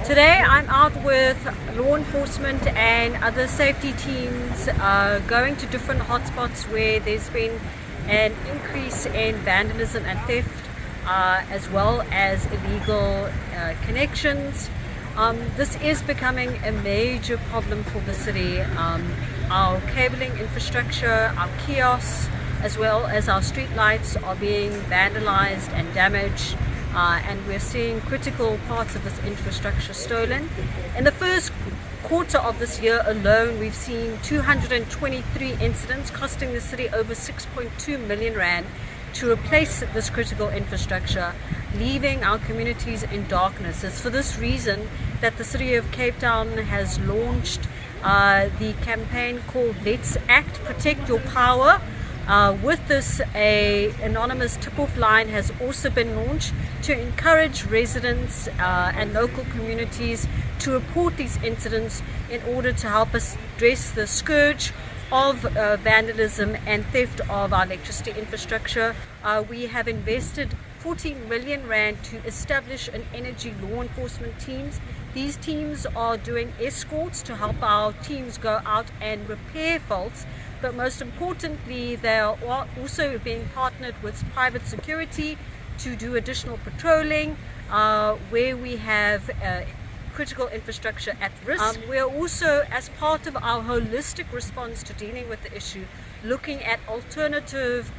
Today I'm out with law enforcement and other safety teams going to different hotspots where there's been an increase in vandalism and theft as well as illegal connections. This is becoming a major problem for the city. Our cabling infrastructure, our kiosks, as well as our street lights are being vandalized and damaged. And we're seeing critical parts of this infrastructure stolen. In the first quarter of this year alone, we've seen 223 incidents costing the city over 6.2 million rand to replace this critical infrastructure, leaving our communities in darkness. It's for this reason that the City of Cape Town has launched the campaign called Let's Act, Protect Your Power. With this, an anonymous tip-off line has also been launched to encourage residents and local communities to report these incidents in order to help us address the scourge of vandalism and theft of our electricity infrastructure. We have invested 14 million rand to establish an energy law enforcement teams. These teams are doing escorts to help our teams go out and repair faults, but most importantly they are also being partnered with private security to do additional patrolling where we have critical infrastructure at risk. We are also, as part of our holistic response to dealing with the issue, looking at alternative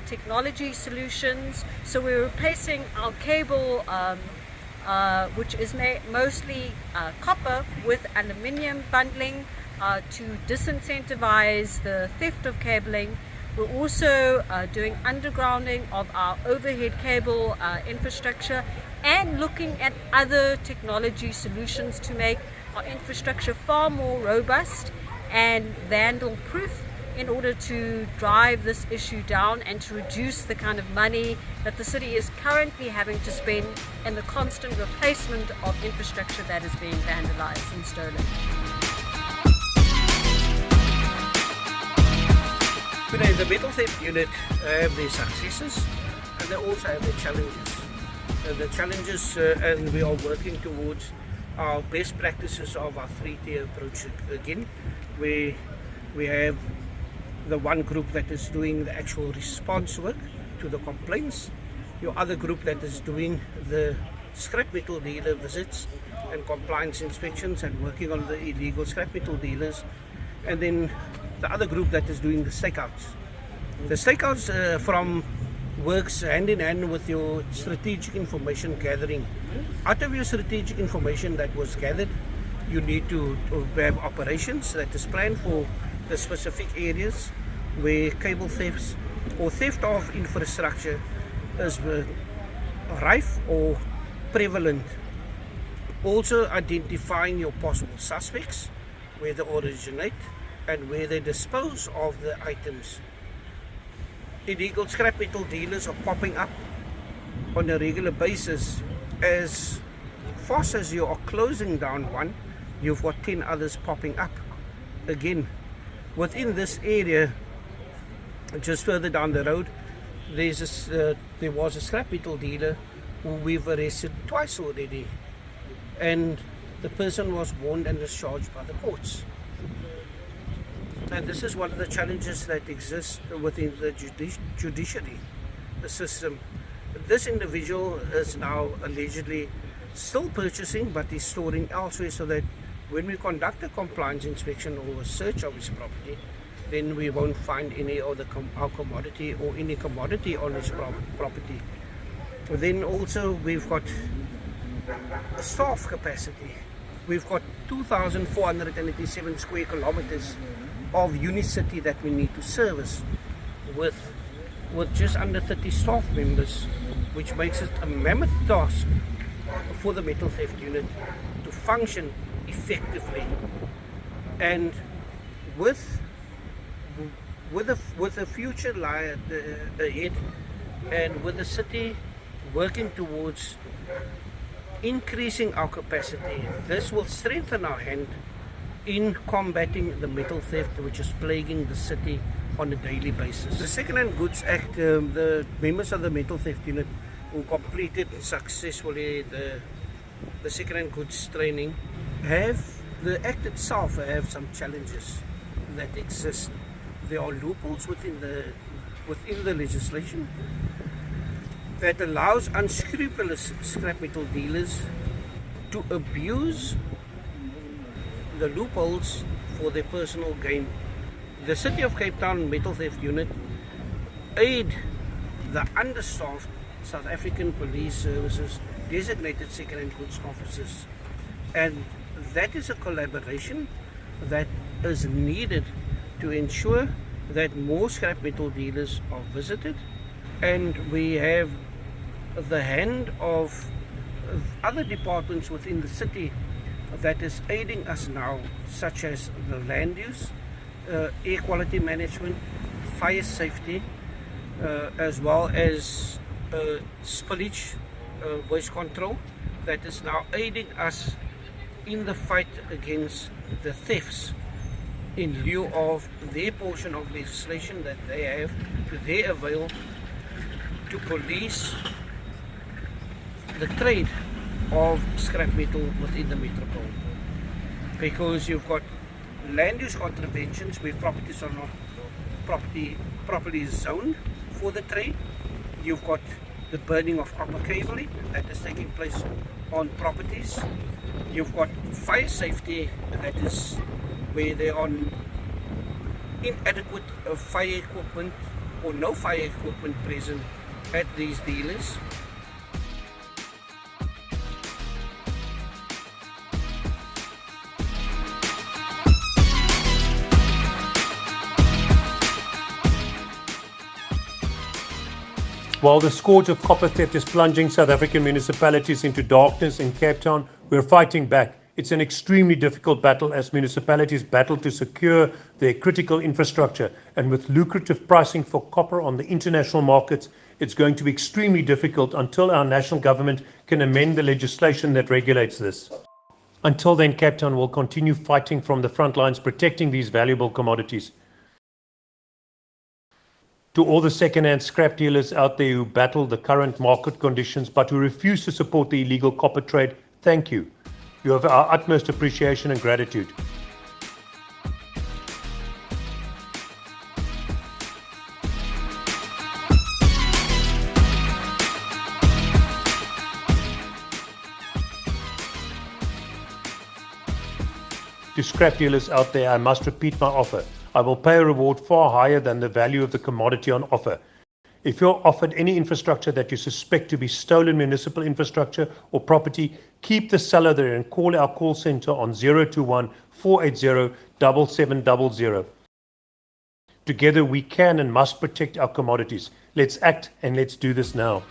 technology solutions. So we're replacing our cable which is mostly copper, with aluminium bundling to disincentivize the theft of cabling. We're also doing undergrounding of our overhead cable infrastructure and looking at other technology solutions to make our infrastructure far more robust and vandal proof in order to drive this issue down and to reduce the kind of money that the city is currently having to spend in the constant replacement of infrastructure that is being vandalized and stolen. Today, the metal theft unit have their successes and they also have their challenges. And we are working towards our best practices of our three-tier approach again, where we have the one group that is doing the actual response work to the complaints, your other group that is doing the scrap metal dealer visits and compliance inspections and working on the illegal scrap metal dealers, and then the other group that is doing the stakeouts. The stakeouts from works hand in hand with your strategic information gathering. Out of your strategic information that was gathered, you need to have operations that is planned for the specific areas where cable thefts or theft of infrastructure is rife or prevalent. Also identifying your possible suspects, where they originate and where they dispose of the items. Illegal scrap metal dealers are popping up on a regular basis. As fast as you are closing down one, you've got 10 others popping up again. Within this area, just further down the road, there was a scrap metal dealer who we've arrested twice already, and the person was warned and discharged by the courts. And this is one of the challenges that exist within the judiciary, the system. This individual is now allegedly still purchasing, but is storing elsewhere, so that when we conduct a compliance inspection or a search of his property, then we won't find any of our commodity or any commodity on his property. Then also we've got staff capacity. We've got 2,487 square kilometers of Unicity that we need to service with just under 30 staff members, which makes it a mammoth task for the metal theft unit to function effectively. And with the future lie ahead, and with the city working towards increasing our capacity, this will strengthen our hand in combating the metal theft which is plaguing the city on a daily basis. The Second-Hand Goods Act, the members of the metal theft unit who completed successfully the the second-hand goods training, the Act itself have some challenges that exist. There are loopholes within the legislation that allows unscrupulous scrap metal dealers to abuse the loopholes for their personal gain. The City of Cape Town Metal Theft Unit aid the understaffed South African Police Services designated second-hand goods officers, and that is a collaboration that is needed to ensure that more scrap metal dealers are visited, and we have the hand of other departments within the city that is aiding us now, such as the land use, air quality management, fire safety, as well as spillage, waste control, that is now aiding us in the fight against the thefts in lieu of their portion of legislation that they have to their avail to police the trade of scrap metal within the metropole. Because you've got land use contraventions where properties are not properly zoned for the trade. You've got the burning of copper cabling that is taking place on properties. You've got fire safety, that is where there are inadequate fire equipment or no fire equipment present at these dealers. While the scourge of copper theft is plunging South African municipalities into darkness in Cape Town, we're fighting back. It's an extremely difficult battle as municipalities battle to secure their critical infrastructure. And with lucrative pricing for copper on the international markets, it's going to be extremely difficult until our national government can amend the legislation that regulates this. Until then, Cape Town will continue fighting from the front lines, protecting these valuable commodities. To all the second-hand scrap dealers out there who battle the current market conditions but who refuse to support the illegal copper trade, thank you. You have our utmost appreciation and gratitude. To scrap dealers out there, I must repeat my offer. I will pay a reward far higher than the value of the commodity on offer. If you're offered any infrastructure that you suspect to be stolen municipal infrastructure or property, keep the seller there and call our call center on 021 480 7700. Together we can and must protect our commodities. Let's act and let's do this now.